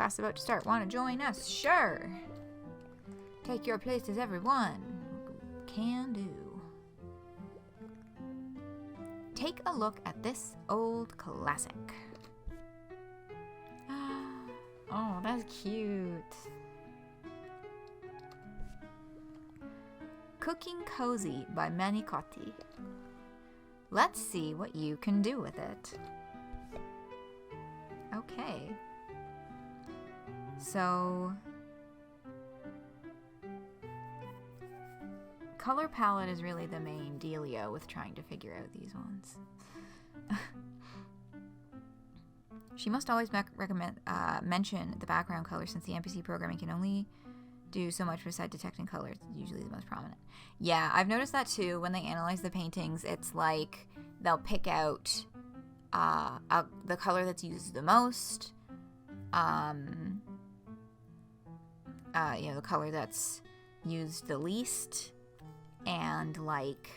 Class about to start. Want to join us? Sure. Take your places, everyone. Can do. Take a look at this old classic. Oh, that's cute. Cooking Cozy by Manicotti. Let's see what you can do with it. Okay. So, color palette is really the main dealio with trying to figure out these ones. She must always mention the background color since the NPC programming can only do so much besides detecting colors. It's usually the most prominent. Yeah, I've noticed that too. When they analyze the paintings, it's like they'll pick out the color that's used the most. The color that's used the least, and like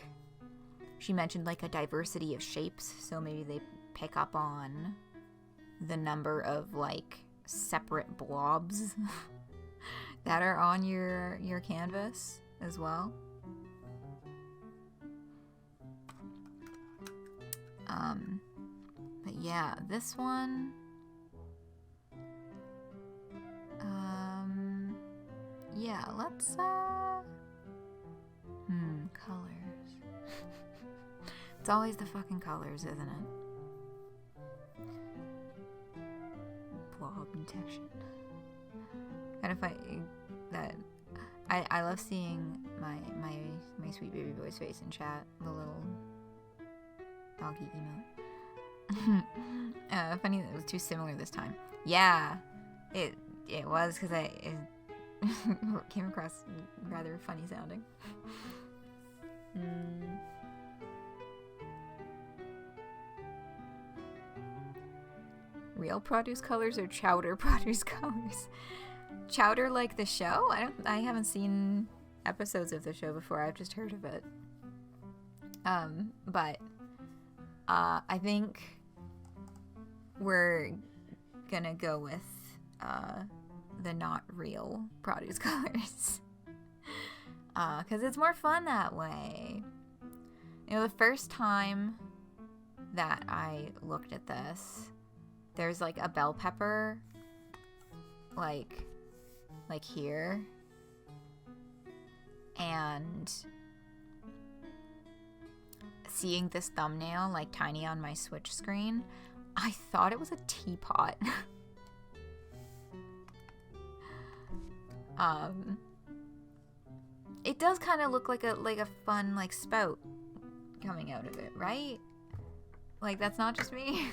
she mentioned like a diversity of shapes, so maybe they pick up on the number of like separate blobs that are on your canvas as well. But yeah, this one yeah, let's colors. It's always the fucking colors, isn't it? Blob detection. Gotta find that. I love seeing my sweet baby boy's face in chat. The little doggy emote. Funny that it was too similar this time. Yeah, it was because it came across rather funny sounding. Real produce colors or chowder produce colors? Chowder like the show? I haven't seen episodes of the show before. I've just heard of it. But I think we're gonna go with the not real produce colors. Because it's more fun that way. You know, the first time that I looked at this, there's like a bell pepper like here, and seeing this thumbnail like tiny on my Switch screen, I thought it was a teapot. It does kind of look like a fun like spout coming out of it, right? Like, that's not just me.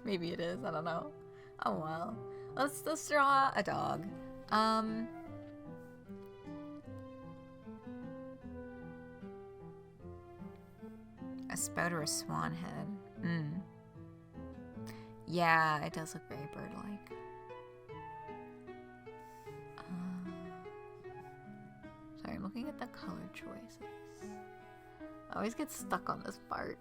Maybe it is, I don't know. Oh well. Let's draw a dog. A spout or a swan head. Yeah, it does look very bird-like. Sorry, I'm looking at the color choices. I always get stuck on this part.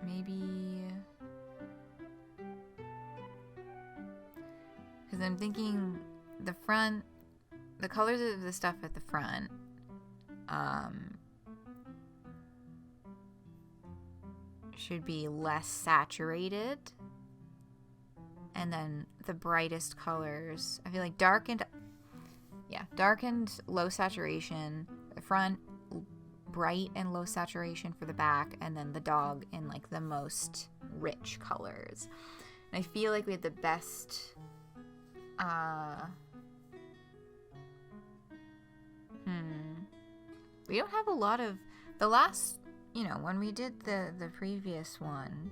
Maybe... because I'm thinking the front... the colors of the stuff at the front should be less saturated, and then the brightest colors, I feel like darkened, low saturation for the front, bright and low saturation for the back, and then the dog in like the most rich colors. And I feel like we had the best we don't have a lot of the last, when we did the previous one,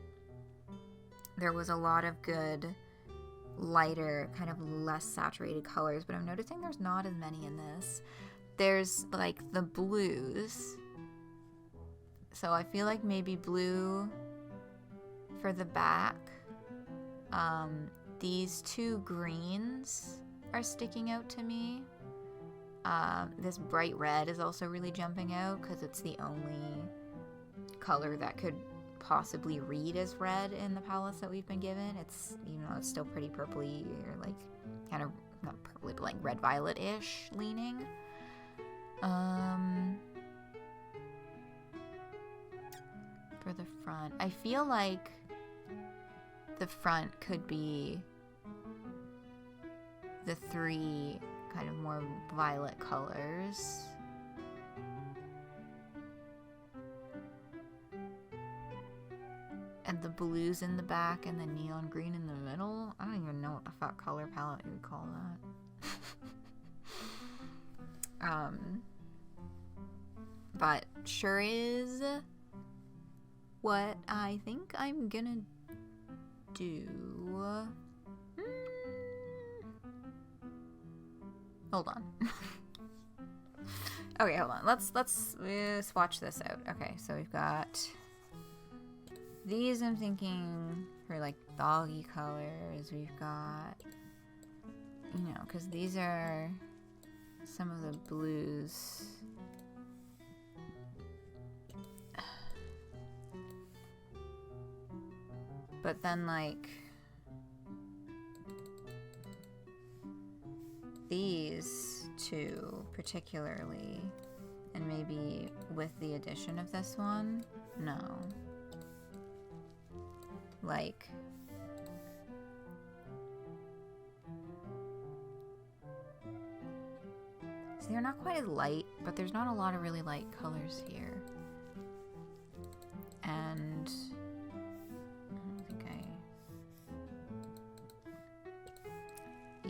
there was a lot of good lighter, kind of less saturated colors, but I'm noticing there's not as many in this. There's like the blues, so I feel like maybe blue for the back, these two greens are sticking out to me. This bright red is also really jumping out because it's the only color that could possibly read as red in the palettes that we've been given. It's, even though it's still pretty purpley, or like kind of not purpley, but like red violet-ish leaning. For the front, I feel like the front could be the 3 kind of more violet colors. And the blues in the back and the neon green in the middle. I don't even know what the fuck color palette you would call that. But sure is what I think I'm gonna do. Hold on. Okay, hold on. Let's swatch this out. Okay, so we've got these. I'm thinking for like doggy colors. We've got, you know, because these are some of the blues. But then, like, these two particularly, and maybe with the addition of this one, no. Like, see, they're not quite as light, but there's not a lot of really light colors here. And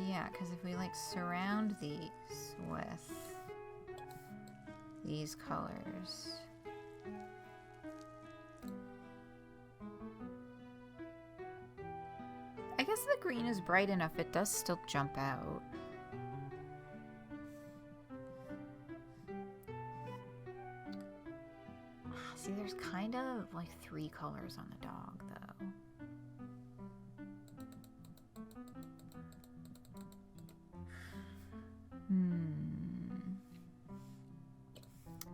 yeah, because if we like surround these with these colors, I guess the green is bright enough, it does still jump out. See, there's kind of like 3 colors on the dog though.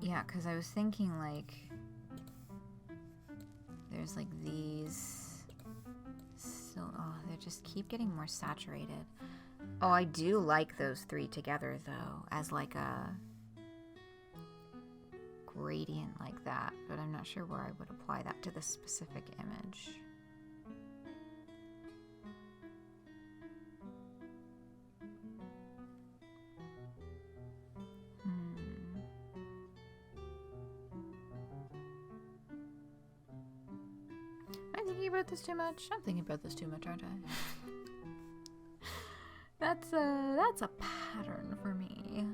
Yeah, because I was thinking, like, there's, like, these still, oh, they just keep getting more saturated. Oh, I do like those 3 together, though, as, like, a gradient like that, but I'm not sure where I would apply that to this specific image. About this too much? I'm thinking about this too much, aren't I? That's a pattern for me.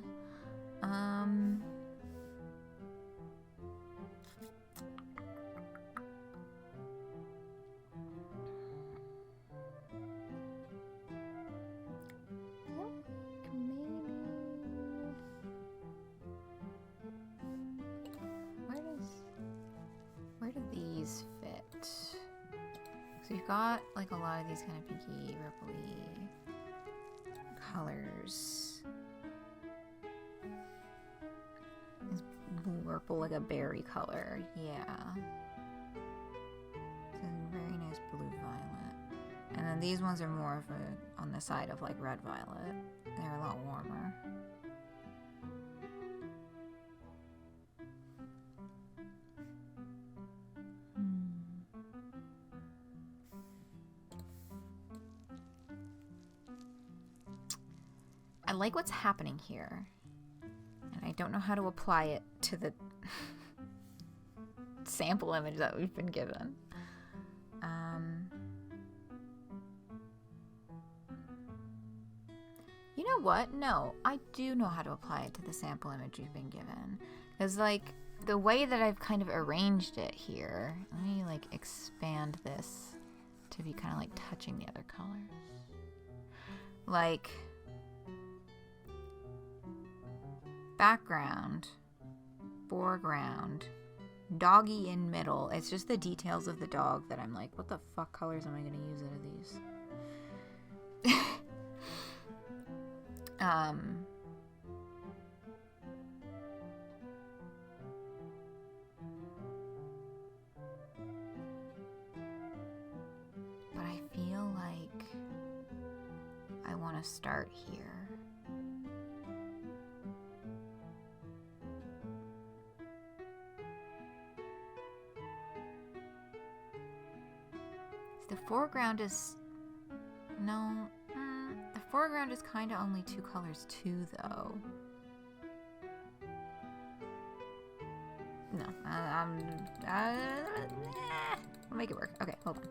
Where do these fit? So you've got like a lot of these kind of pinky, purpley colors. It's purple, like a berry color, yeah. It's a very nice blue violet. And then these ones are more of a, on the side of like red violet. They're a lot warmer. I like what's happening here, and I don't know how to apply it to the sample image that we've been given. You know what? No, I do know how to apply it to the sample image we've been given. Because, like, the way that I've kind of arranged it here, let me, like, expand this to be kind of, like, touching the other colors. Like, background, foreground, doggy in middle. It's just the details of the dog that I'm like, what the fuck colors am I going to use out of these? But I feel like I want to start here. The foreground is... No. The foreground is kind of only 2 colors too, though. No. I'll make it work. Okay, hold on.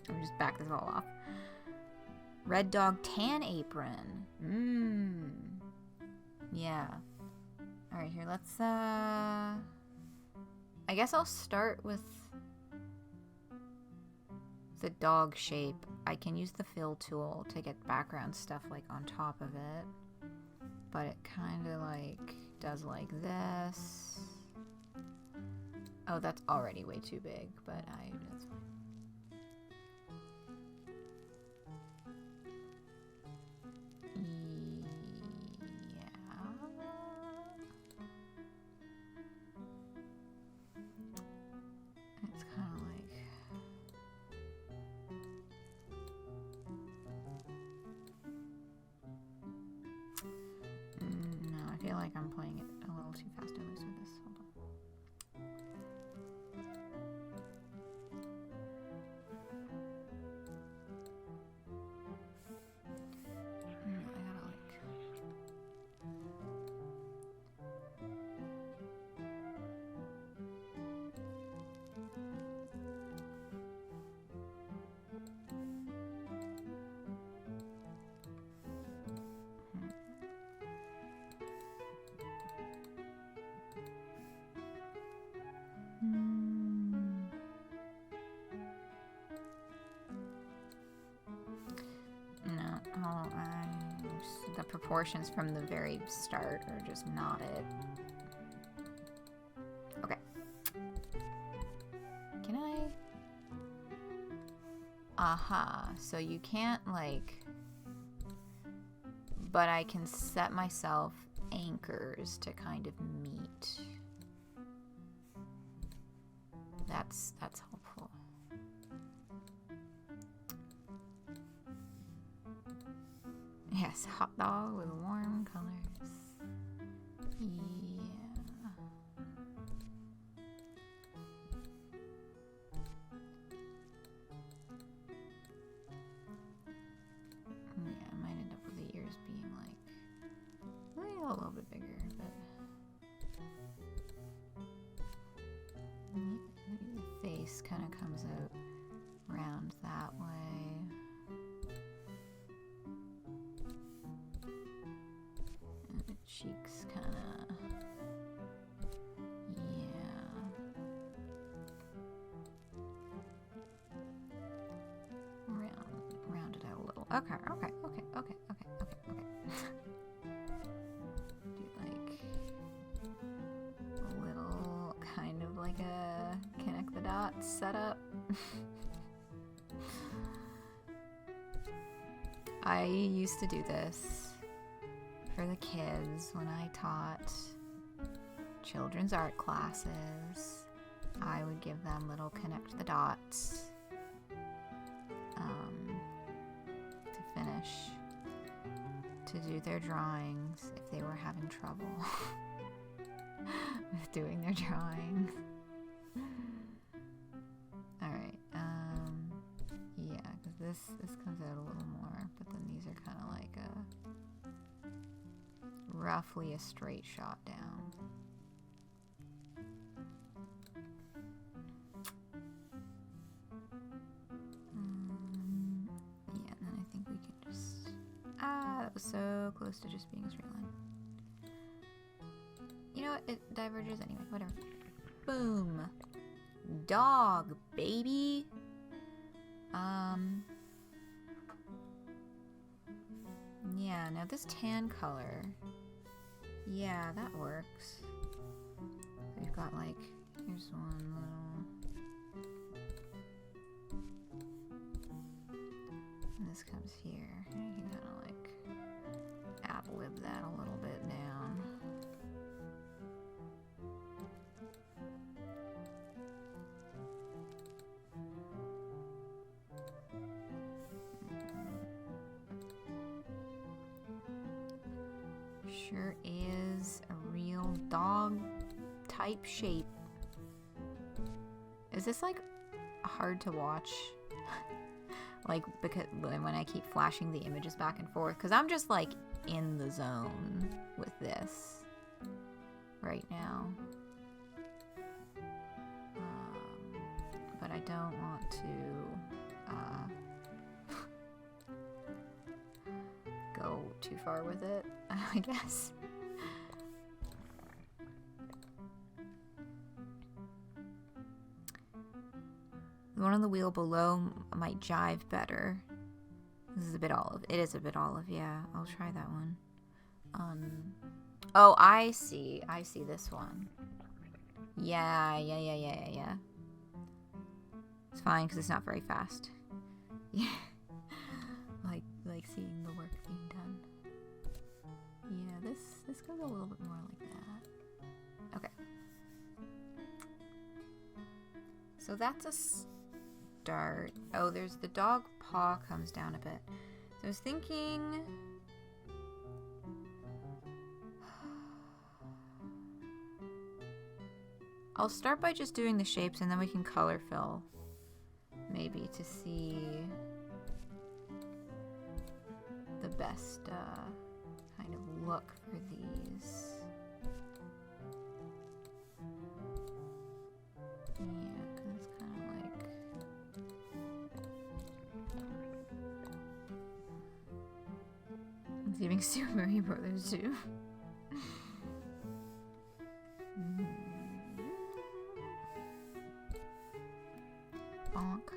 Let me just back this all off. Red dog tan apron. Yeah. Alright, here, let's, I guess I'll start with the dog shape. I can use the fill tool to get background stuff, like, on top of it. But it kind of, like, does like this. Oh, that's already way too big, but that's fine. It's kind of like... No, I feel like I'm playing it a little too fast and loose with this. Hold on. I gotta like... The proportions from the very start are just not it. Okay. Can I? Aha. So you can't, like... But I can set myself anchors to kind of meet. That's helpful. Yes, hot dog with warm colors. Yeah. Yeah, I might end up with the ears being like a little bit bigger, but the face kind of comes out round that way. Cheeks kind of, yeah. Round it out a little. Okay. Do like a little, kind of like a connect the dots setup. I used to do this for the kids when I taught children's art classes. I would give them little connect the dots to finish, to do their drawings if they were having trouble with doing their drawings. Alright, yeah, because this comes out a little more, but then these are kind of like roughly a straight shot down. Yeah, and then I think we can just... that was so close to just being a straight line. You know what? It diverges anyway. Whatever. Boom. Dog, baby. Yeah, now this tan color... Yeah, that works. We've got like, here's one little, and this comes here. And you can kind of like flip that a little bit down. Sure is a real dog type shape. Is this like hard to watch? Like, because when I keep flashing the images back and forth, because I'm just like in the zone with this right now. But I don't want to go too far with it, I guess. The one on the wheel below might jive better. This is a bit olive. It is a bit olive, yeah. I'll try that one. Oh, I see. I see this one. Yeah. It's fine because it's not very fast. Yeah. like seeing the work being done. Yeah, this goes a little bit more like that. Okay. So that's a start. Oh, there's the dog paw comes down a bit. So I was thinking... I'll start by just doing the shapes and then we can color fill. Maybe to see the best kind of look for these. Yeah, because it's kind of like... It's giving Super Mario Brothers too. Bonk.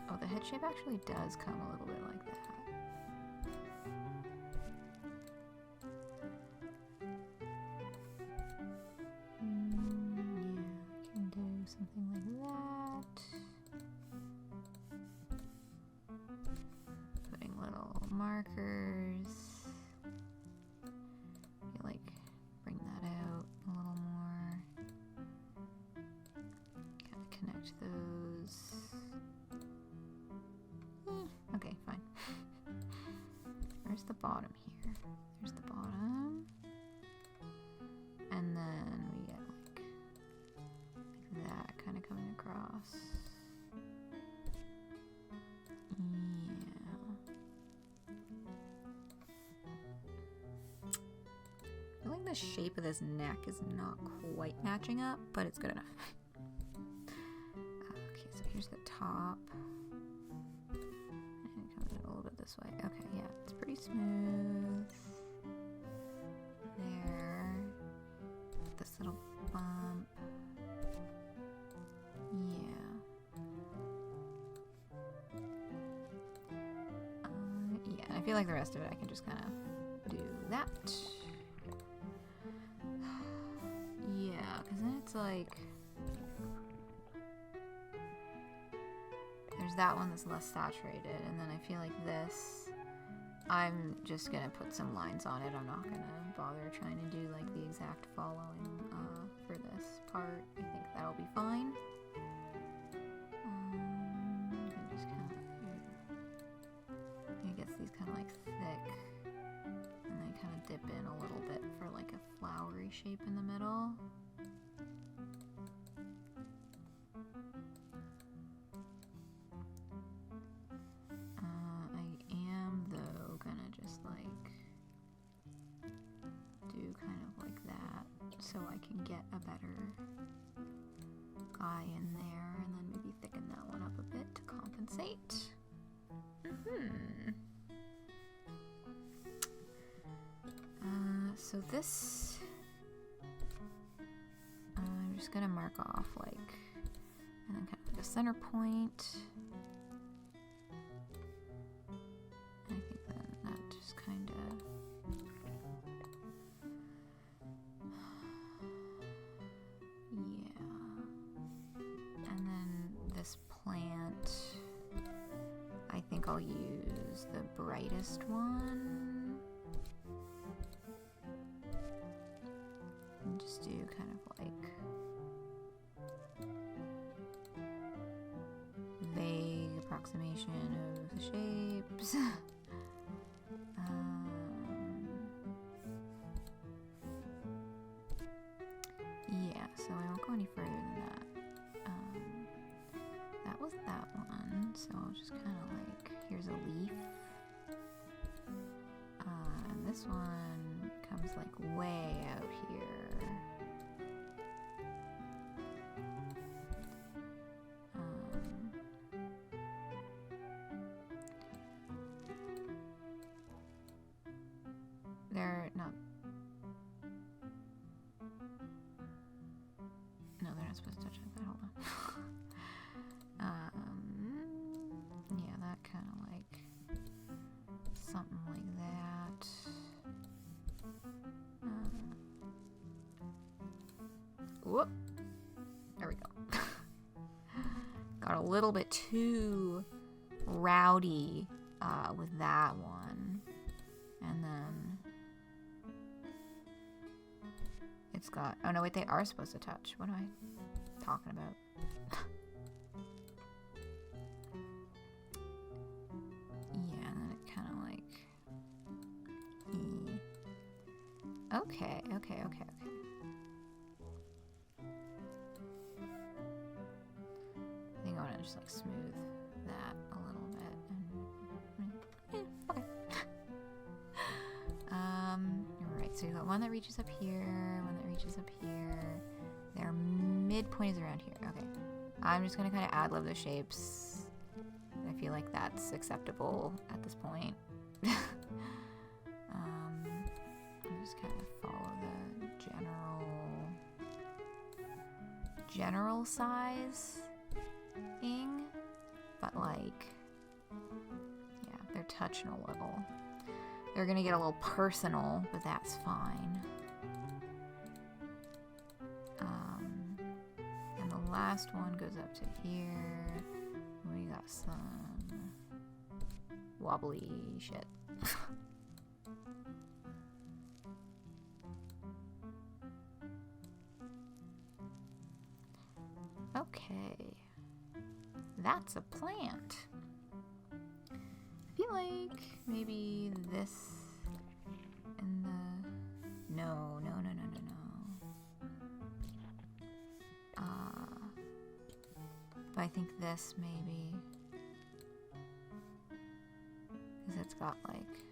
Oh, the head shape actually does come a little bit like that. Yeah, we can do something like that. Putting little markers. Like, bring that out a little more. Kind of connect those. Okay, fine. Where's the bottom here? There's the bottom. And then we get like that kind of coming across. I feel like the shape of this neck is not quite matching up, but it's good enough. Okay, so here's the top. And it comes in a little bit this way. Okay, yeah, it's pretty smooth. There. This little bump. Yeah. Yeah, I feel like the rest of it I can just kind of do that. Yeah, because then it's like... There's that one that's less saturated, and then I feel like this... I'm just going to put some lines on it. I'm not going to bother trying to do like the exact following for this part. I think that'll be fine. You can just kind of... It gets these kind of like thick, and they kind of dip in a little bit for like a flowery shape in the middle. I am though gonna just like do kind of like that so I can get a better eye in there, and then maybe thicken that one up a bit to compensate. So this, I'm just gonna mark off like, and then kind of like a center point. I think then that just kind of, yeah. And then this plant, I think I'll use the brightest one. And just do kind of like vague approximation of the shapes. Yeah, so I won't go any further than that. That was that one, so I'll just kind of like, here's a leaf. And this one comes like way out here. They're not. No, they're not supposed to touch it. Hold on. Yeah, that kind of like something like that. Whoop. There we go. Got a little bit too rowdy with that one. And then it's got, oh no, wait, they are supposed to touch. What am I talking about? Yeah, and then it kind of like, okay. I think I want to just like smooth that a little bit. And, okay. Alright, so you got one that reaches up here, one that reaches up here. Their midpoint is around here. Okay. I'm just gonna kind of ad-lib the shapes. I feel like that's acceptable at this point. I'll just kind of follow the general size-ing, but like, yeah, they're touching a little. They're gonna get a little personal, but that's fine. And the last one goes up to here. We got some wobbly shit. Okay. That's a plant. I feel like maybe this and the... No. But I think this maybe... Because it's got like...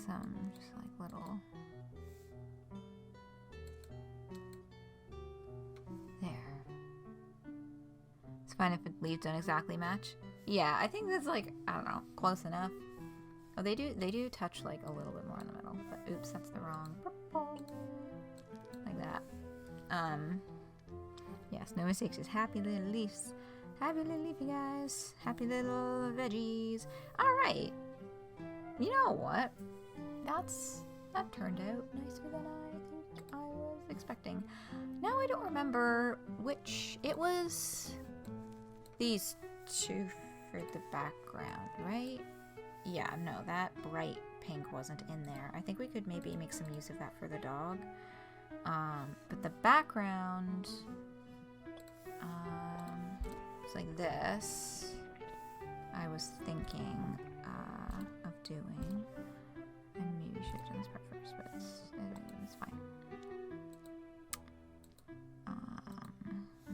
some just like little... There. It's fine if the leaves don't exactly match. Yeah, I think that's like, I don't know, close enough. Oh, they do touch like a little bit more in the middle, but oops, that's the wrong purple. Like that. Yes, no mistakes, just happy little leaves. Happy little leafy guys. Happy little veggies. Alright. You know what? That turned out nicer than I think I was expecting. Now I don't remember which, it was these two for the background, right? Yeah, no, that bright pink wasn't in there. I think we could maybe make some use of that for the dog. But the background, it's like this. I was thinking of doing, and maybe should have done this part first, but it's fine.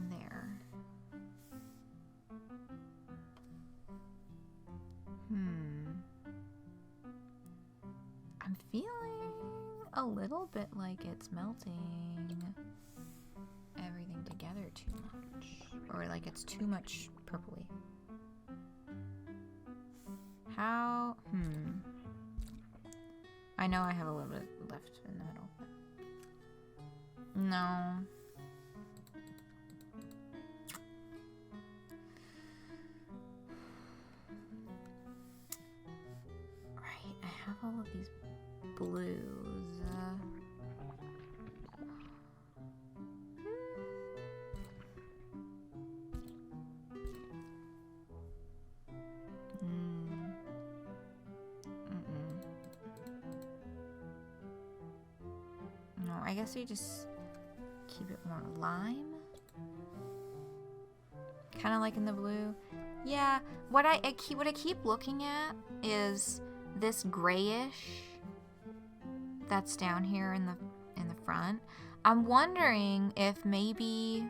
There. I'm feeling a little bit like it's melting everything together too much. Or like it's too much purpley. How? I know I have a little bit left in the middle. But no. Right, I have all of these blues. guess we just keep it more lime. Kind of like in the blue. Yeah, what I keep looking at is this grayish that's down here in the front. I'm wondering if maybe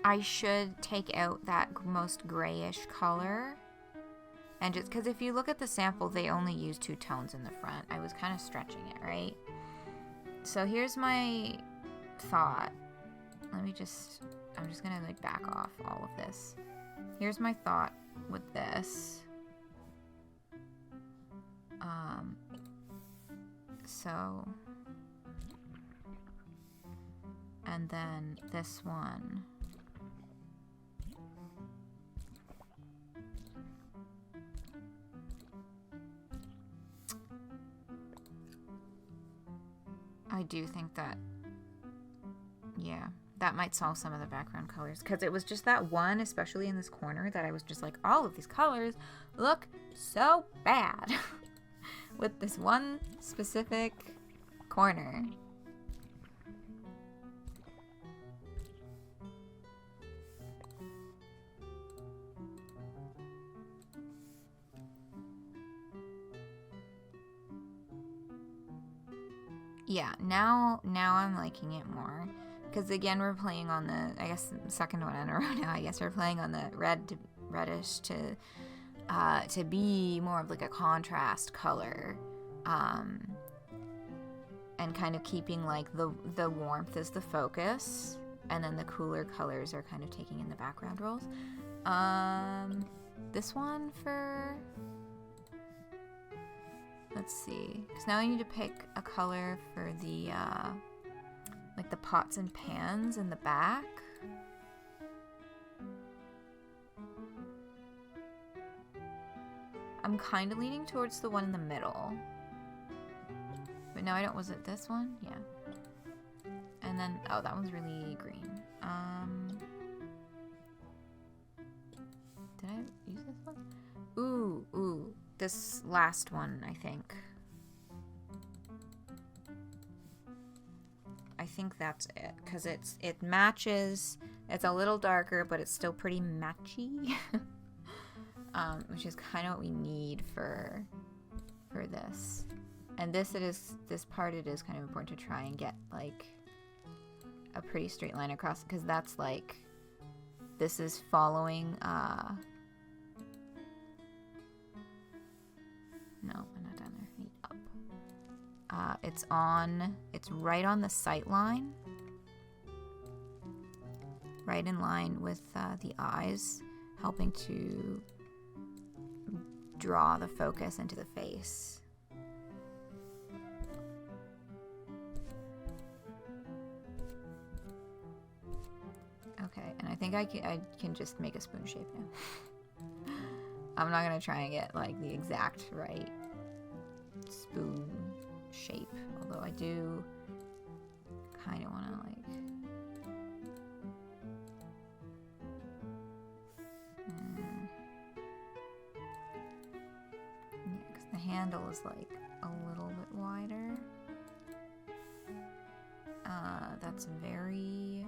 I should take out that most grayish color, and just because if you look at the sample, they only use 2 tones in the front. I was kind of stretching it, right? So here's my thought. I'm just gonna like back off all of this. Here's my thought with this. So, and then this one. I do think that, yeah, that might solve some of the background colors, because it was just that one, especially in this corner, that I was just like, all of these colors look so bad with this one specific corner. Yeah, now I'm liking it more. Because again, we're playing on the, I guess, second one in a row now. I guess we're playing on the reddish to be more of like a contrast color. And kind of keeping like the warmth as the focus. And then the cooler colors are kind of taking in the background roles. This one for... Let's see, because now I need to pick a color for the, like the pots and pans in the back. I'm kind of leaning towards the one in the middle. But no, I don't, was it this one? Yeah. And then, oh, that one's really green. Did I use this one? Ooh. This last one, I think. I think that's it, because it matches. It's a little darker, but it's still pretty matchy. Which is kind of what we need for this. And this part it is kind of important to try and get like a pretty straight line across, because that's like, this is following no, I'm not down there. I need up. It's right on the sight line. Right in line with the eyes, helping to draw the focus into the face. Okay, and I think I can just make a spoon shape now. I'm not gonna try and get like the exact right spoon shape, although I do kind of want to like yeah, because the handle is like a little bit wider. That's very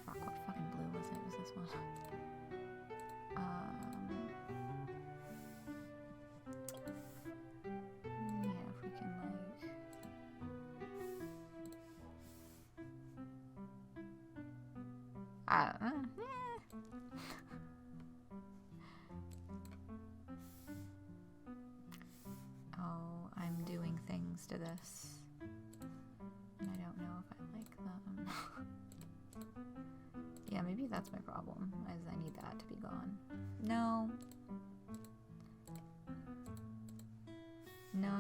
fuck, what fucking blue was it? Was this one? Yeah, if we can like I don't know. Oh, I'm doing things to this. And I don't know if I like them. Yeah, maybe that's my problem, is I need that to be gone. No. No.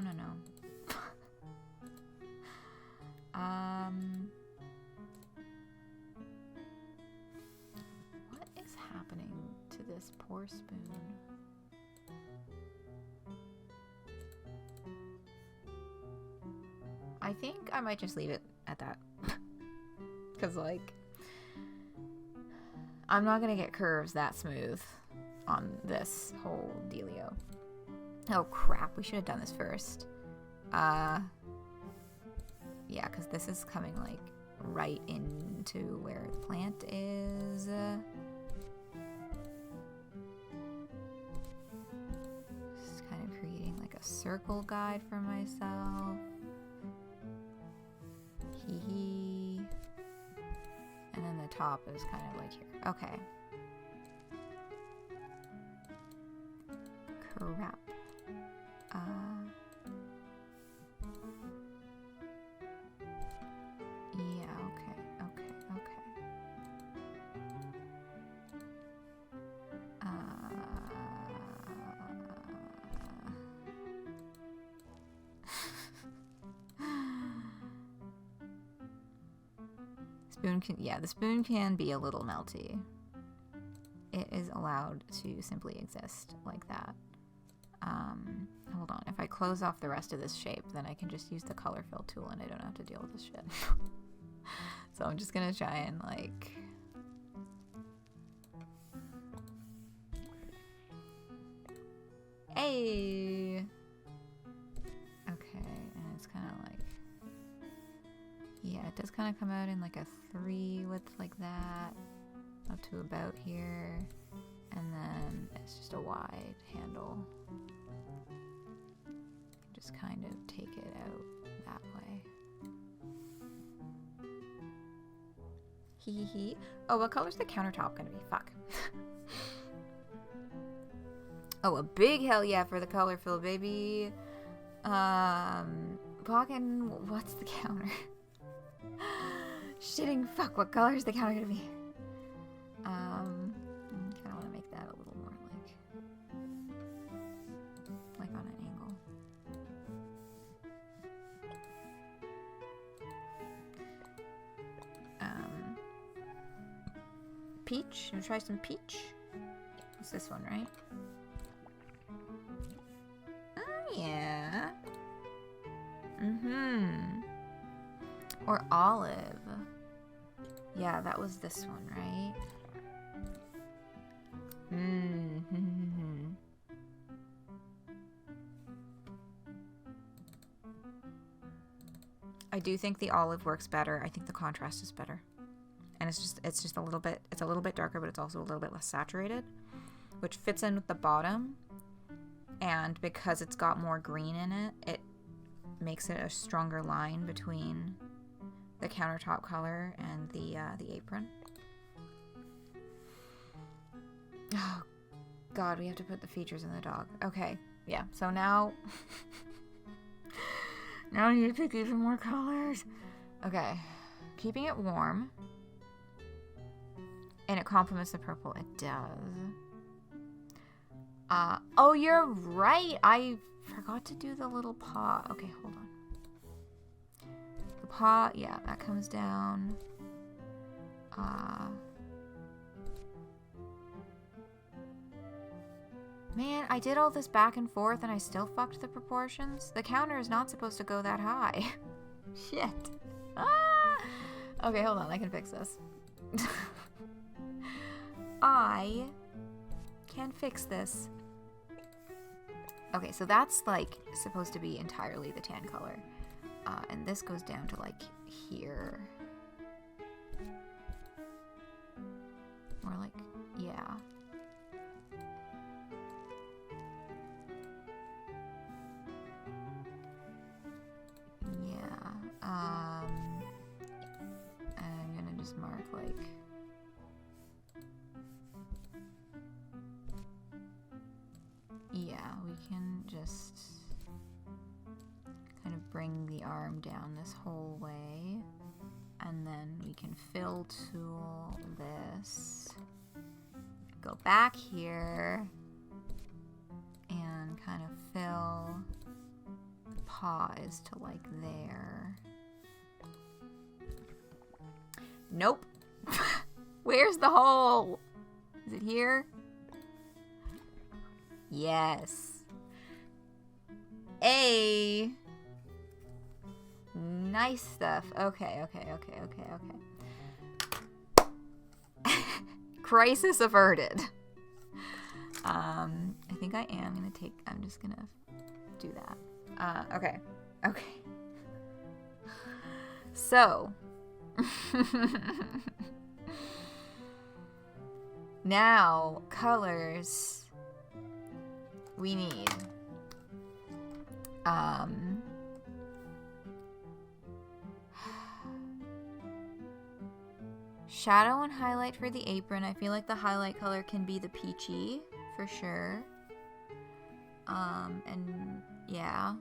What is happening to this poor spoon? I think I might just leave it at that. Because, like, I'm not gonna get curves that smooth on this whole dealio. Oh crap, we should have done this first. Yeah, because this is coming like right into where the plant is. Just kind of creating like a circle guide for myself. Hee hee. And then the top is kind of like here. Okay. Crap. Yeah, okay. Spoon can, yeah, the spoon can be a little melty. It is allowed to simply exist like that. Hold on. If I close off the rest of this shape, then I can just use the color fill tool and I don't have to deal with this shit. So I'm just gonna try and like... Hey! Okay, and it's kind of like... Yeah, it does kind of come out in like a 3 width like that. Up to about here. And then it's just a wide handle. Just kind of take it out that way. Hee hee hee. Oh, what color's the countertop gonna be? Fuck. Oh, a big hell yeah for the color fill, baby. Poggin, what's the counter? Shitting fuck, what color is the counter gonna be? I kinda wanna make that a little more like on an angle. Peach, wanna try some peach? It's this one, right? Oh yeah. Or olive. Yeah, that was this one, right? I do think the olive works better. I think the contrast is better. And it's just a little bit darker, but it's also a little bit less saturated, which fits in with the bottom. And because it's got more green in it, it makes it a stronger line between the countertop color and the apron. Oh god, we have to put the features in the dog. Okay, yeah, so now now I need to pick even more colors. Okay, keeping it warm. And it complements the purple. It does. Oh, you're right. I forgot to do the little paw. Okay, hold on. The paw, yeah, that comes down. Man, I did all this back and forth and I still fucked the proportions. The counter is not supposed to go that high. Shit. Okay, hold on. I can fix this. I can fix this. Okay, so that's like supposed to be entirely the tan color. And this goes down to like here. Or like, yeah. Yeah. I'm gonna just mark like... Yeah, we can just kind of bring the arm down this whole way, and then we can fill tool this, go back here, and kind of fill the paws to like there. Nope. Where's the hole? Is it here? Yes. A. Nice stuff. Okay. Crisis averted. I think I am gonna take, I'm just gonna do that. Okay. Okay. So. Now, colors we need. Shadow and highlight for the apron. I feel like the highlight color can be the peachy for sure. And yeah.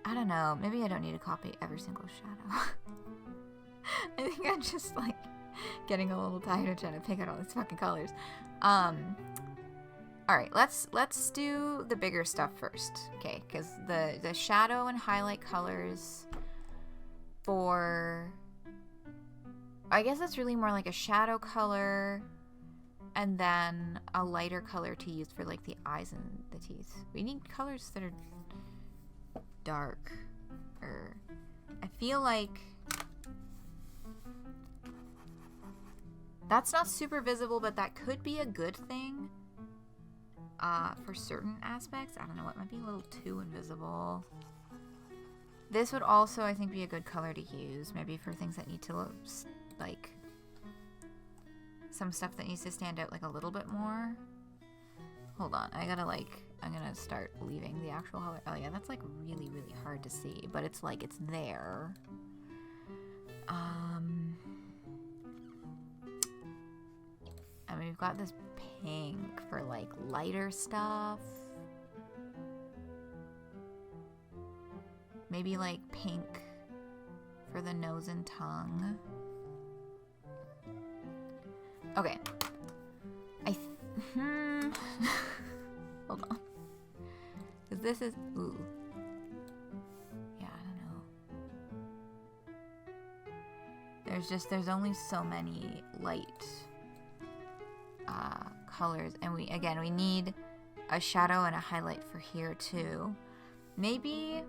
I don't know. Maybe I don't need to copy every single shadow. I think I'm just like getting a little tired of trying to pick out all these fucking colors. Alright, let's do the bigger stuff first. Okay, because the shadow and highlight colors for, I guess it's really more like a shadow color and then a lighter color to use for like the eyes and the teeth. We need colors that are dark. Or I feel like that's not super visible, but that could be a good thing for certain aspects. I don't know, it might be a little too invisible. This would also, I think, be a good color to use, maybe for things that need to look like some stuff that needs to stand out like a little bit more. Hold on, I gotta like, I'm gonna start leaving the actual color. Oh yeah, that's like really, really hard to see, but it's like, it's there. I mean, we've got this pink for like lighter stuff. Maybe like pink for the nose and tongue. Okay. Hold on. Because this is, ooh. Yeah, I don't know. There's only so many light colors, and we need a shadow and a highlight for here too. Maybe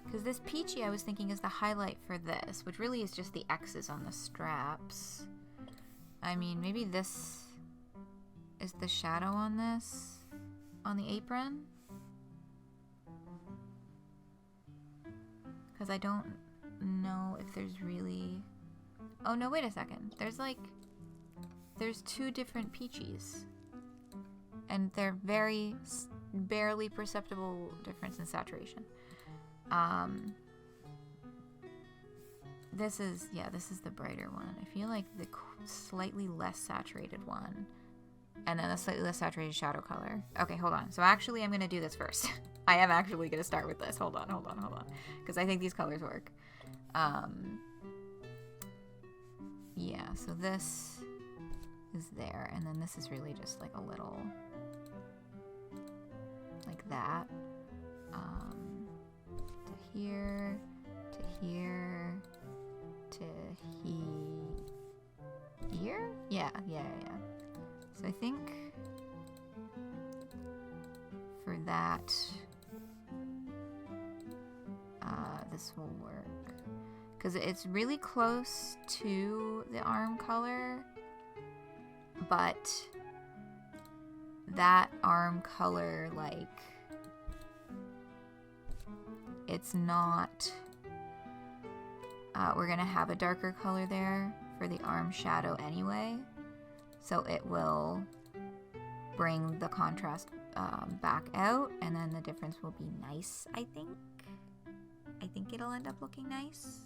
because this peachy I was thinking is the highlight for this, which really is just the X's on the straps. I mean, maybe this is the shadow on this, on the apron. Because I don't know if there's really... Oh, no, wait a second. There's two different peachies. And they're very, barely perceptible difference in saturation. This is the brighter one. I feel like the slightly less saturated one. And then a slightly less saturated shadow color. Okay, hold on. So actually, I'm going to do this first. I am actually going to start with this. Hold on. Because I think these colors work. Yeah, so this is there. And then this is really just like a little... like that. To here, to here, to here? Yeah. So I think for that, this will work. Because it's really close to the arm color, but that arm color, like, it's not, we're gonna have a darker color there for the arm shadow anyway, so it will bring the contrast back out, and then the difference will be nice, I think. I think it'll end up looking nice.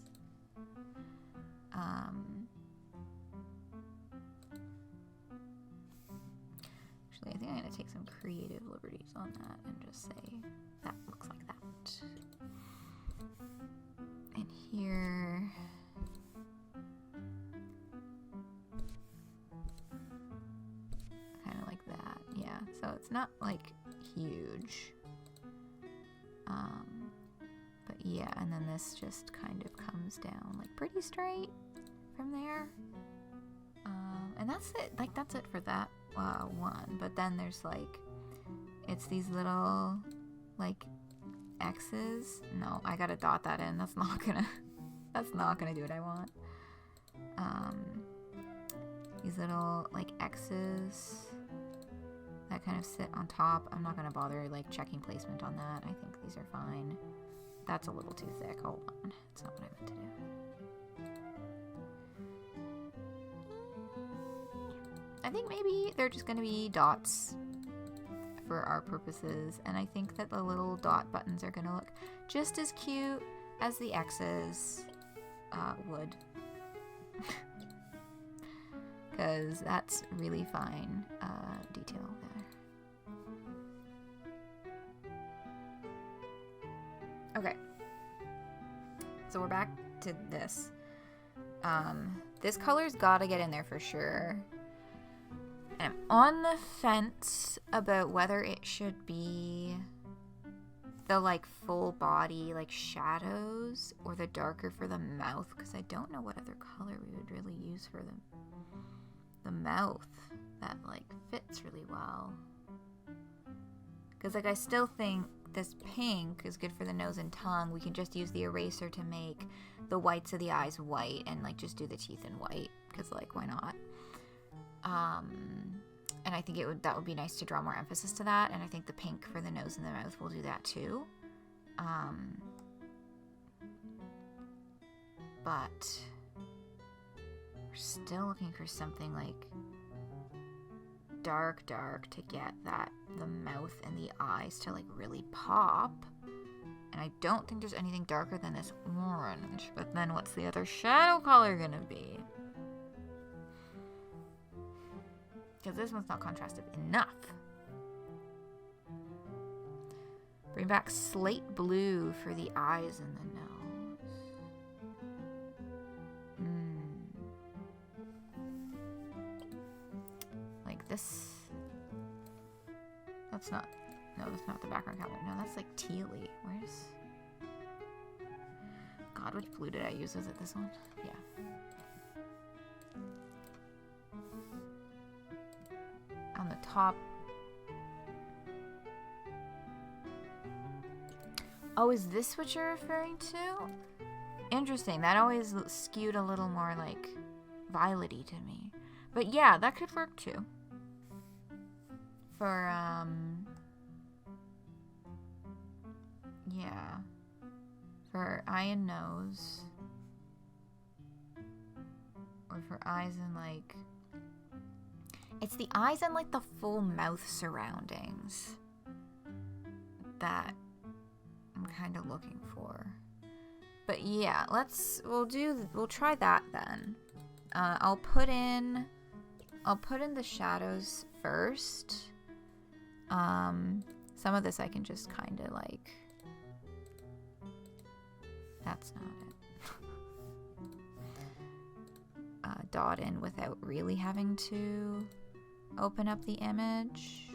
Actually, I think I'm gonna take some creative liberties on that and just say that looks like that. And here, kind of like that. Yeah, so it's not like huge. But yeah, and then this just kind of comes down like pretty straight from there. And that's it. Like, that's it for that one. But then there's like, it's these little like X's. No, I gotta dot that in. That's not gonna do what I want. These little like X's that kind of sit on top. I'm not gonna bother like checking placement on that. I think these are fine. That's a little too thick. Hold on. It's not what I meant to do. I think maybe they're just gonna be dots for our purposes, and I think that the little dot buttons are gonna look just as cute as the X's would. Because that's really fine detail there. Okay. So we're back to this. This color's gotta get in there for sure. And I'm on the fence about whether it should be the like full body like shadows or the darker for the mouth, because I don't know what other color we would really use for the mouth that like fits really well. Because like I still think this pink is good for the nose and tongue. We can just use the eraser to make the whites of the eyes white and like just do the teeth in white, because like why not? And I think that would be nice to draw more emphasis to that, and I think the pink for the nose and the mouth will do that too. But we're still looking for something like dark to get the mouth and the eyes to like really pop. And I don't think there's anything darker than this orange, but then what's the other shadow color gonna be? Because this one's not contrasted enough. Bring back slate blue for the eyes and the nose. Like this. That's not the background color. No, that's like tealy. Where's... God, which blue did I use? Was it this one? Yeah. On the top. Oh, is this what you're referring to? Interesting. That always skewed a little more like violety to me. But yeah, that could work too. For yeah. For eye and nose. Or for eyes and like... It's the eyes and like the full mouth surroundings that I'm kind of looking for. But yeah, we'll try that then. I'll put in the shadows first. Some of this I can just kind of like... That's not it. Dot in without really having to open up the image.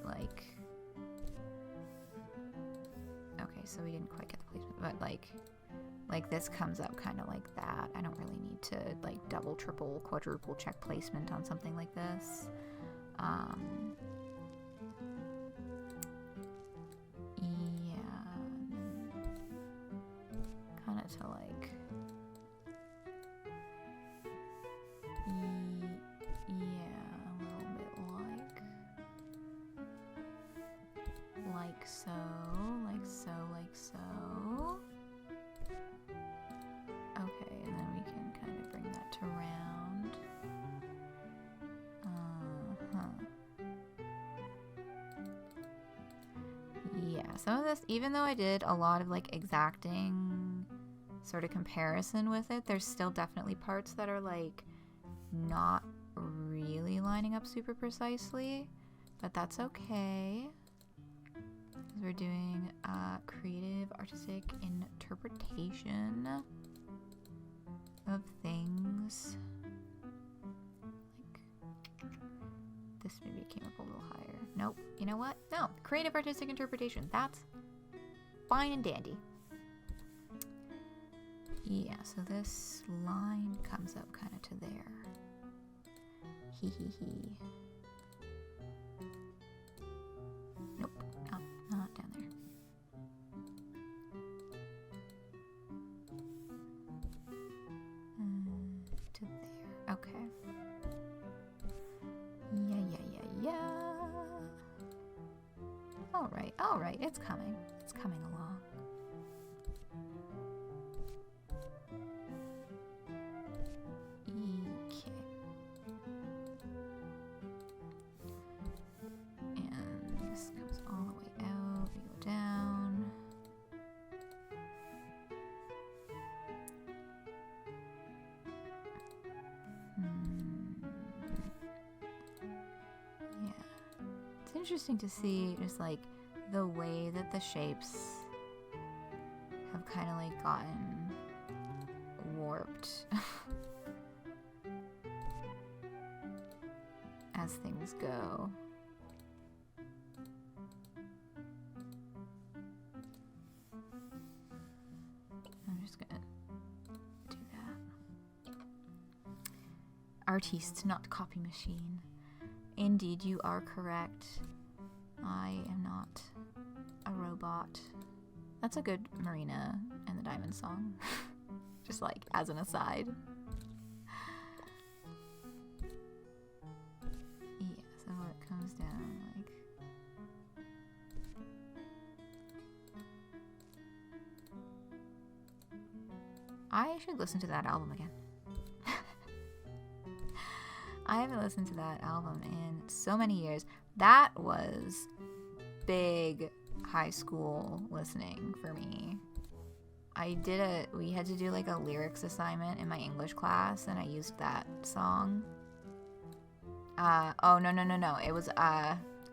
Like... Okay, so we didn't quite get the placement, but like this comes up kind of like that. I don't really need to like double, triple, quadruple check placement on something like this. Yeah. Kind of to like... Yeah, a little bit like so, like so, like so. Okay, and then we can kind of bring that to round. Yeah, some of this, even though I did a lot of like exacting sort of comparison with it, there's still definitely parts that are like not really lining up super precisely, but that's okay. We're doing creative artistic interpretation of things. Like this maybe came up a little higher. Nope. You know what? No. Creative artistic interpretation. That's fine and dandy. Yeah, so this line comes up kind of to there. Hee hee hee. Okay. Yeah. Alright, it's coming. It's coming along. Okay. And this comes all the way out. We go down. Yeah. It's interesting to see just like the way that the shapes have kind of like gotten warped as things go. I'm just gonna do that. Artiste, not copy machine. Indeed, you are correct. I am not a robot. That's a good Marina and the Diamond song. Just like as an aside. Yeah, so it comes down like... I should listen to that album again. I haven't listened to that album in so many years. That was big high school listening for me. We had to do like a lyrics assignment in my English class, and I used that song. Oh, no. It was,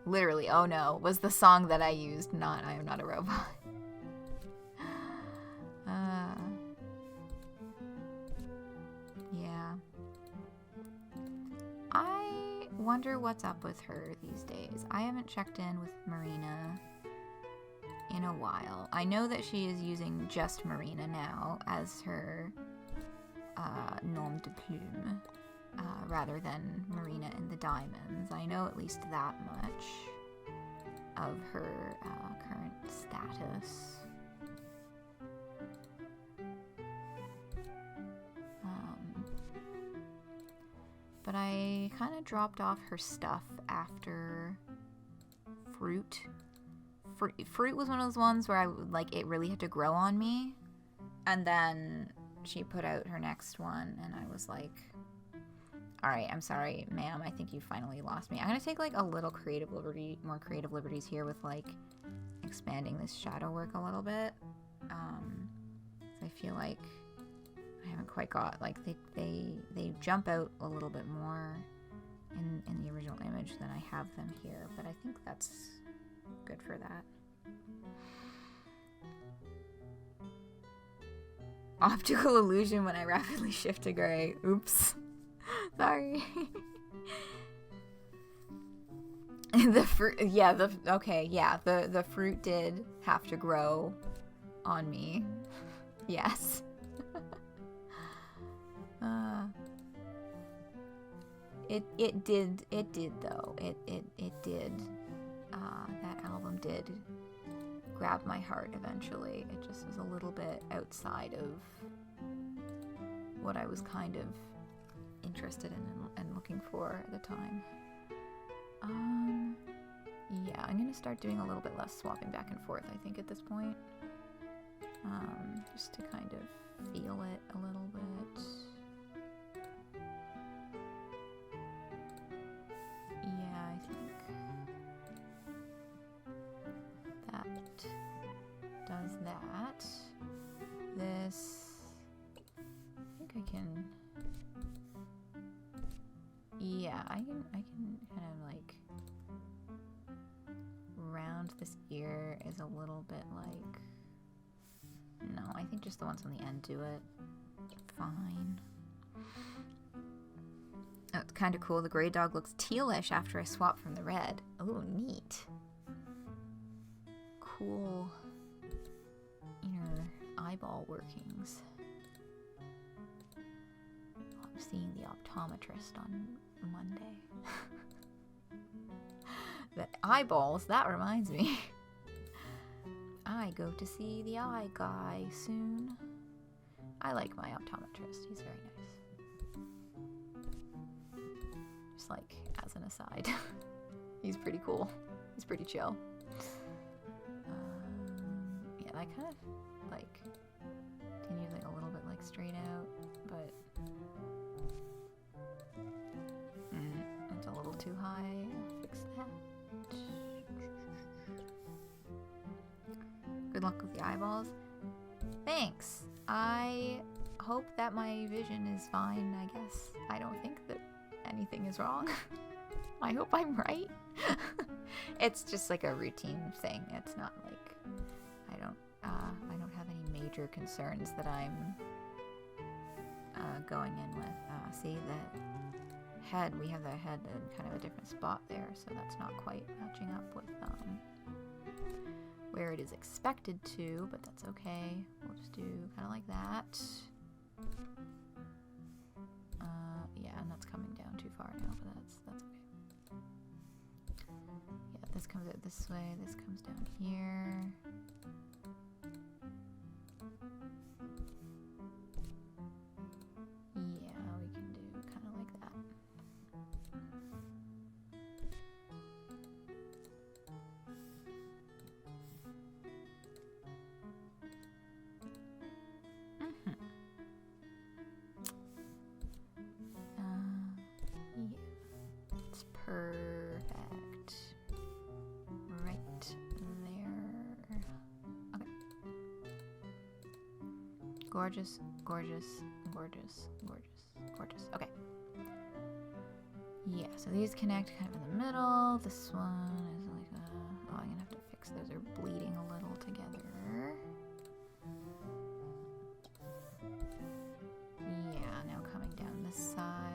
literally, oh no, was the song that I used, not I Am Not a Robot. Yeah. I wonder what's up with her these days. I haven't checked in with Marina in a while. I know that she is using just Marina now as her nom de plume, rather than Marina and the Diamonds. I know at least that much of her current status. But I kind of dropped off her stuff after Fruit. Fruit was one of those ones where it really had to grow on me. And then she put out her next one, and I was like, alright, I'm sorry, ma'am, I think you finally lost me. I'm gonna take like a little more creative liberties here with like expanding this shadow work a little bit. I feel like I haven't quite got, like, they jump out a little bit more in the original image than I have them here, but I think that's good for that. Optical illusion when I rapidly shift to gray. Oops. Sorry. The fruit, yeah, the fruit did have to grow on me. Yes. It did though. It did. That album did grab my heart eventually. It just was a little bit outside of what I was kind of interested in and looking for at the time. Yeah, I'm gonna start doing a little bit less swapping back and forth, I think, at this point. Just to kind of feel it a little bit. Yeah, I think that does that. This, I think I can, yeah, I can kind of like round this ear is a little bit like, no, I think just the ones on the end do it fine. Oh, it's kind of cool. The gray dog looks tealish after I swap from the red. Oh, neat. Cool inner eyeball workings. I'm seeing the optometrist on Monday. The eyeballs, that reminds me. I go to see the eye guy soon. I like my optometrist. He's very nice. just like as an aside. He's pretty cool. He's pretty chill. Yeah, that kind of like continues like a little bit like straight out, but it's a little too high. I'll fix that. Good luck with the eyeballs. Thanks. I hope that my vision is fine, I guess. I don't think that anything is wrong. I hope I'm right. It's just like a routine thing. It's not like I don't have any major concerns that I'm going in with. See the head, we have the head in kind of a different spot there, so that's not quite matching up with where it is expected to, but that's okay. We'll just do kind of like that. Yeah, and that's coming down too far now, but that's okay. Yeah, this comes out this way, this comes down here. Yeah, we can do kind of like that. Perfect. Right there. Okay. Gorgeous, gorgeous, gorgeous, gorgeous, gorgeous. Okay. Yeah, so these connect kind of in the middle. This one is like a... Oh, I'm gonna have to fix those. They're bleeding a little together. Yeah, now coming down this side.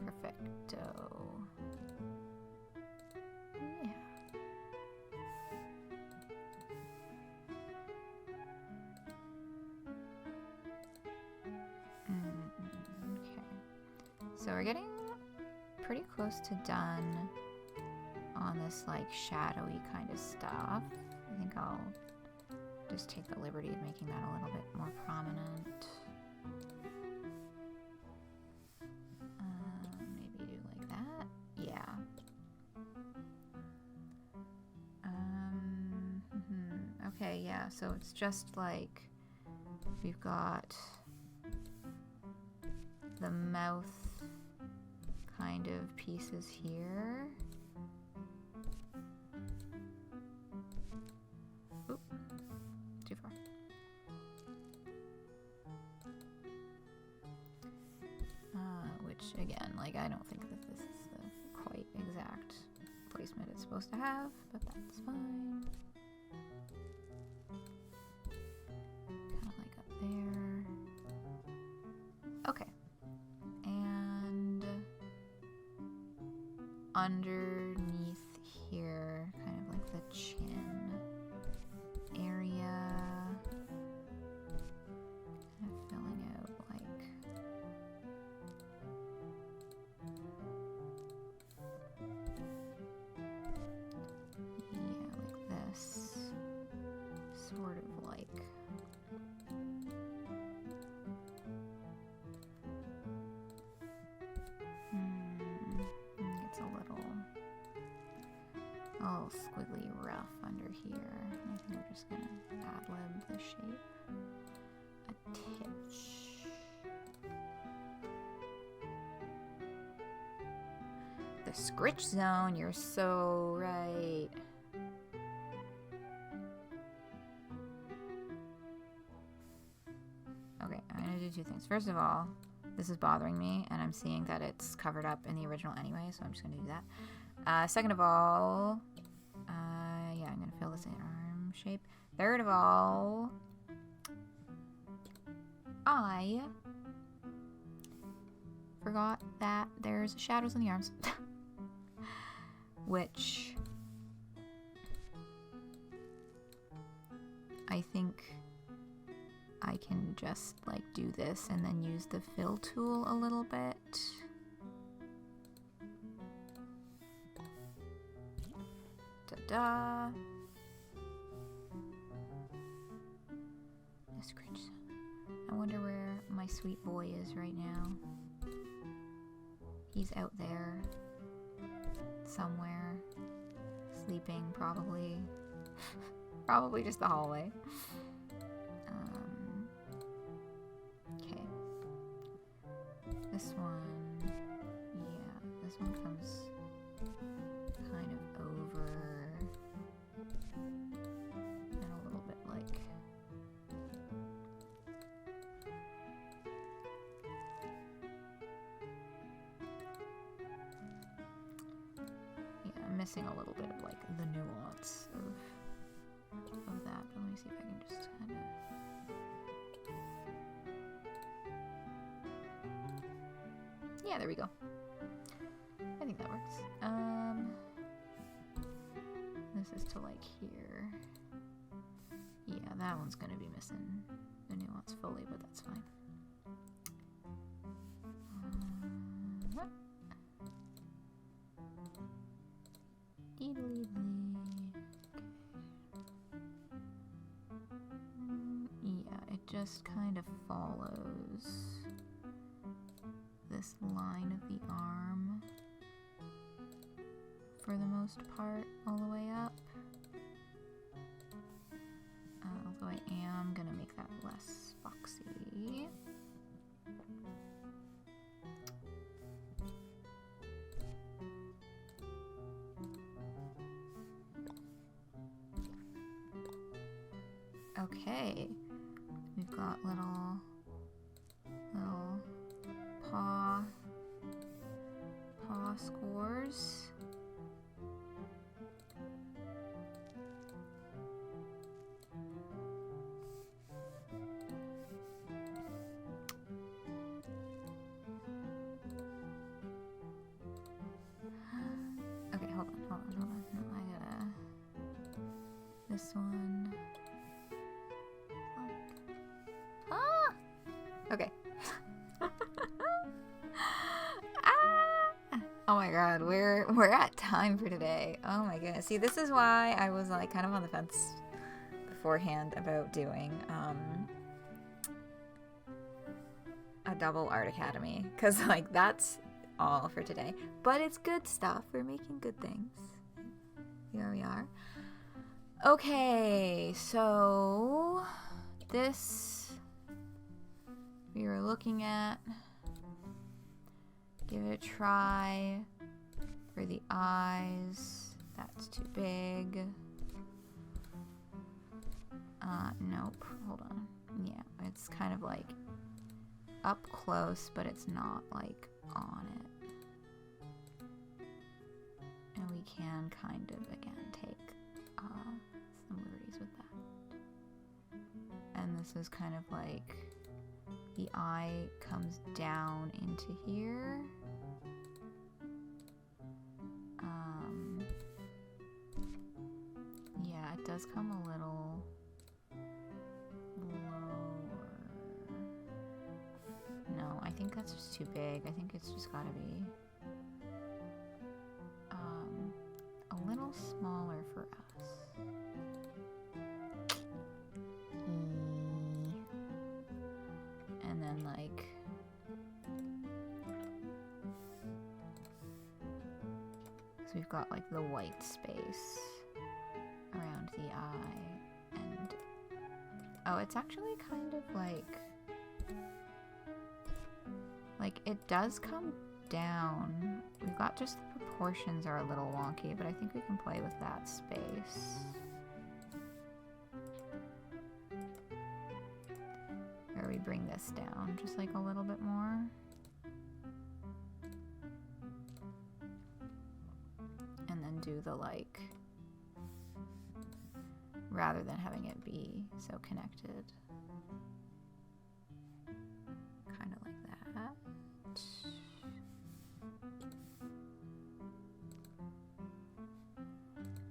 Perfecto. Yeah. Okay. So we're getting pretty close to done on this like shadowy kind of stuff. I think I'll just take the liberty of making that a little bit more prominent. Maybe do like that. Yeah. Okay, yeah, so it's just like we've got the mouth kind of pieces here. Oop, too far. Which again, like I don't think that this is the quite exact placement it's supposed to have, but that's fine. Kind of like up there. Okay. And underneath here, kind of like the chin area. Kind of filling out like this, sort of like it's a little squiggly rough under here. I think we're just gonna ad-lib the shape a titch. The scritch zone, you're so right. Okay, I'm gonna do two things. First of all, this is bothering me, and I'm seeing that it's covered up in the original anyway, so I'm just gonna do that. Second of all, yeah, I'm gonna fill this in arm shape. Third of all, I forgot that there's shadows in the arms. Which I think I can just like do this and then use the fill tool a little bit. Ta-da! The scratch. I wonder where my sweet boy is right now. He's out there somewhere, sleeping probably. Probably just the hallway. Okay. This one, yeah, this one comes kind of over and a little bit like I'm missing a little bit of like the nuance of that. But let me see if I can just kind of. Yeah, there we go. I think that works. This is to like here. Yeah, that one's gonna be missing the nuance fully, but that's fine. Yeah, it just kind of follows this line of the arm for the most part all the way up. Although I am gonna make that less boxy. Okay, we've got little paw scores. Okay, hold on. No, I gotta this one. Ah! Okay. Oh my god, we're at time for today. Oh my goodness. See, this is why I was like kind of on the fence beforehand about doing a double art academy, because like that's all for today. But it's good stuff. We're making good things. Here we are. Okay, so this we were looking at. Give it a try for the eyes. That's too big. Nope. Hold on. Yeah, it's kind of like up close, but it's not like on it. And we can kind of, again, take some liberties with that. And this is kind of like the eye comes down into here. Yeah, it does come a little lower. No, I think that's just too big. I think it's just gotta be a little smaller for us. And then like so we've got like the white space around the eye, and oh, it's actually kind of like it does come down. We've got just the proportions are a little wonky, but I think we can play with that space. Or we bring this down just like a little bit more. And then do the like, rather than having it be so connected. Kind of like that.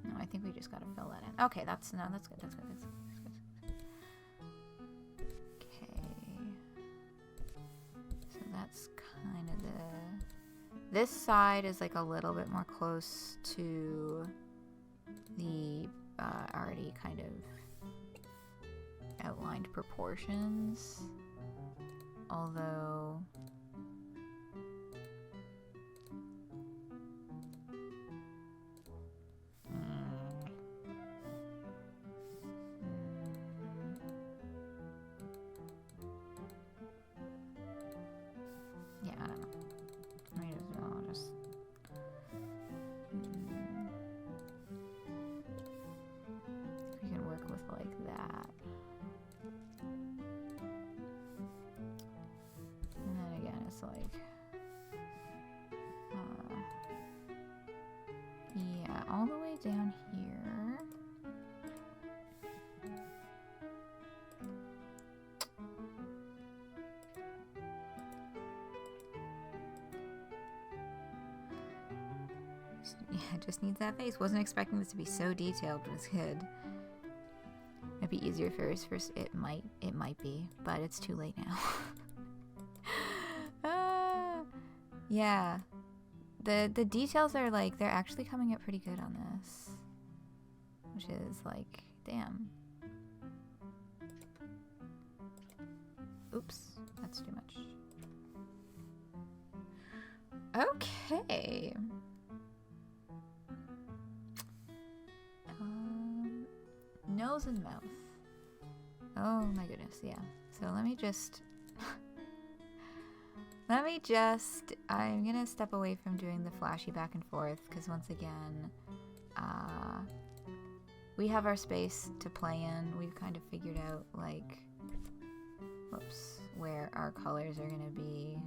No, I think we just gotta fill that in. Okay, that's good. Okay. So that's kind of this side is like a little bit more close to the already kind of outlined proportions. although... Yeah, I don't know. I'll just... We can work with like that. And then again, it's like... yeah, all the way down here. Yeah, it just needs that face. Wasn't expecting this to be so detailed, but it's good. Might be easier first. It might be, but it's too late now. Yeah. The details are like, they're actually coming up pretty good on this. Which is like, damn. Oops, that's too much. Okay. Nose and mouth. Oh my goodness, yeah. So let me just... I'm gonna step away from doing the flashy back and forth, because once again, we have our space to play in. We've kind of figured out, like, whoops, where our colors are gonna be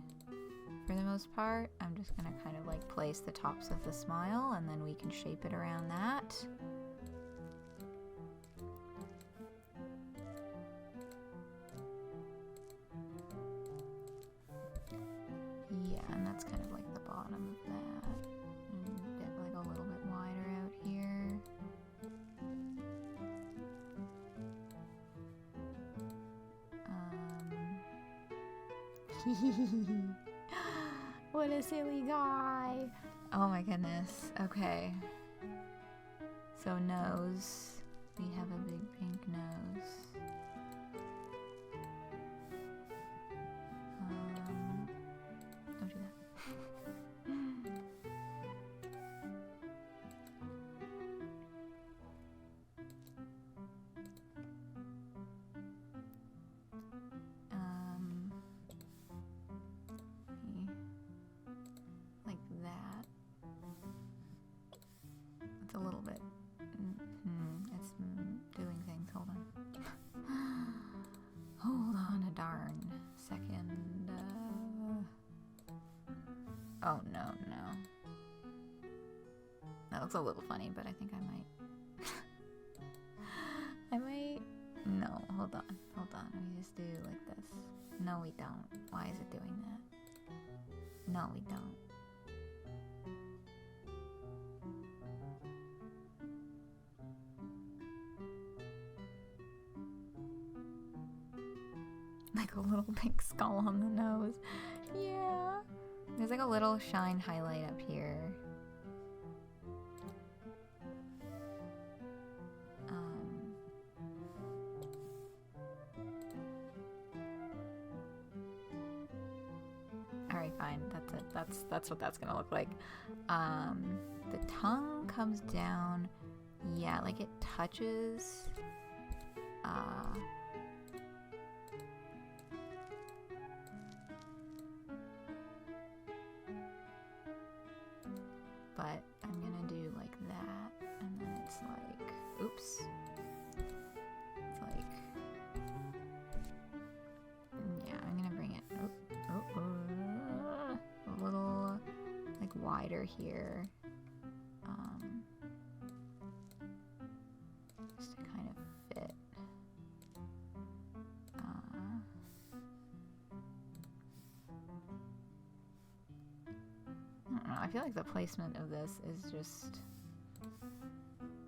for the most part. I'm just gonna kind of like place the tops of the smile, and then we can shape it around that. Yeah, and that's kind of like the bottom of that. And get like a little bit wider out here. What a silly guy. Oh my goodness. Okay. So nose. We have a big pink nose. Don't do that. Like that. It's a little bit. It's doing things. Hold on. Hold on a darn second. Oh no, no. That looks a little funny, but I think I might. No, hold on. We just do like this. No, we don't. Why is it doing that? No, we don't. Like a little pink skull on the nose. Yeah. There's like a little shine highlight up here. Alright, fine. That's it. That's what that's gonna look like. The tongue comes down. Yeah, like it touches. But I'm gonna do like that, and then it's like, oops. It's like, yeah, I'm gonna bring it a little like wider here, just to kind of fit. I feel like the placement of this is just...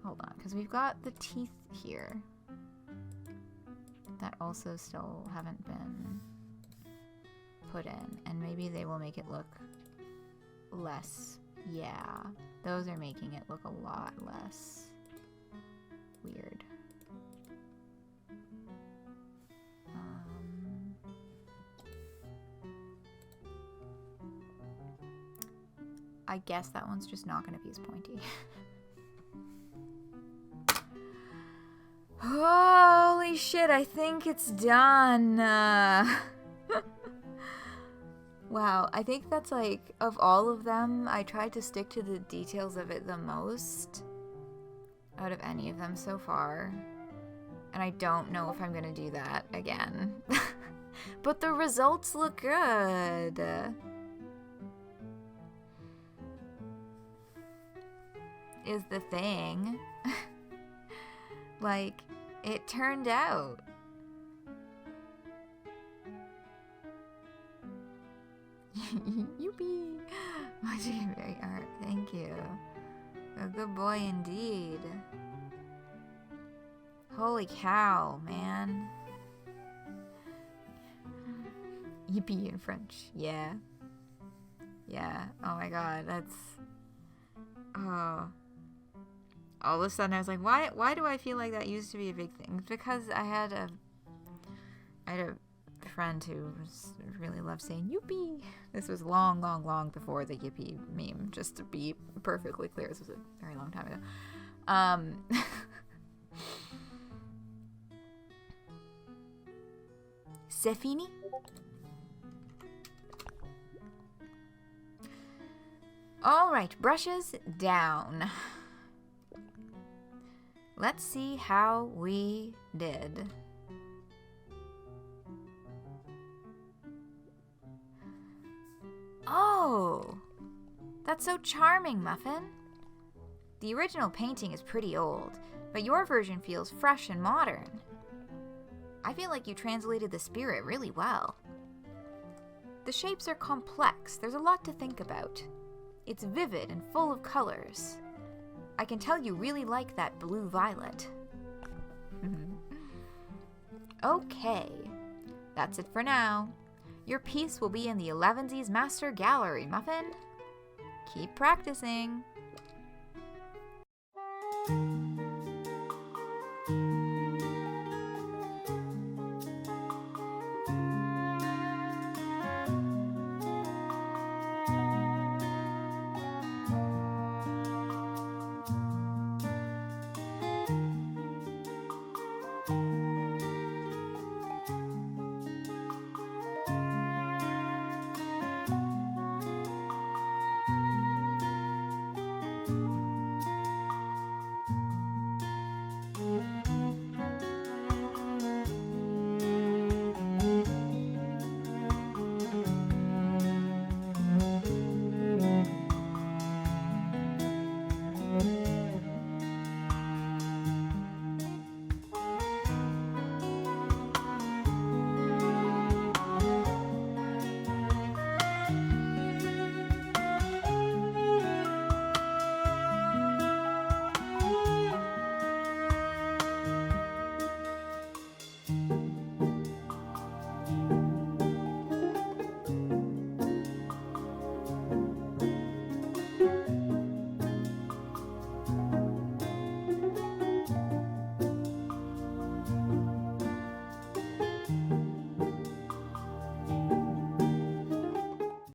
Hold on, because we've got the teeth here that also still haven't been put in, and maybe they will make it look less... Yeah, those are making it look a lot less weird. I guess that one's just not going to be as pointy. Holy shit, I think it's done. Wow, I think that's like, of all of them, I tried to stick to the details of it the most out of any of them so far. And I don't know if I'm gonna do that again. But the results look good. Is the thing. Like, it turned out. Youpee! Watching very art. Thank you. A good boy indeed. Holy cow, man. Yippee in French. Yeah. Yeah. Oh my god, that's... Oh. All of a sudden I was like, why do I feel like that used to be a big thing? It's because I had a friend who really loved saying yippee. This was long, long, long before the yippee meme, just to be perfectly clear. This was a very long time ago. C'est fini? Alright, brushes down. Let's see how we did. Oh, that's so charming, Muffin. The original painting is pretty old, but your version feels fresh and modern. I feel like you translated the spirit really well. The shapes are complex. There's a lot to think about. It's vivid and full of colors. I can tell you really like that blue-violet. Okay, that's it for now. Your piece will be in the Elevensies Master Gallery, Muffin. Keep practicing.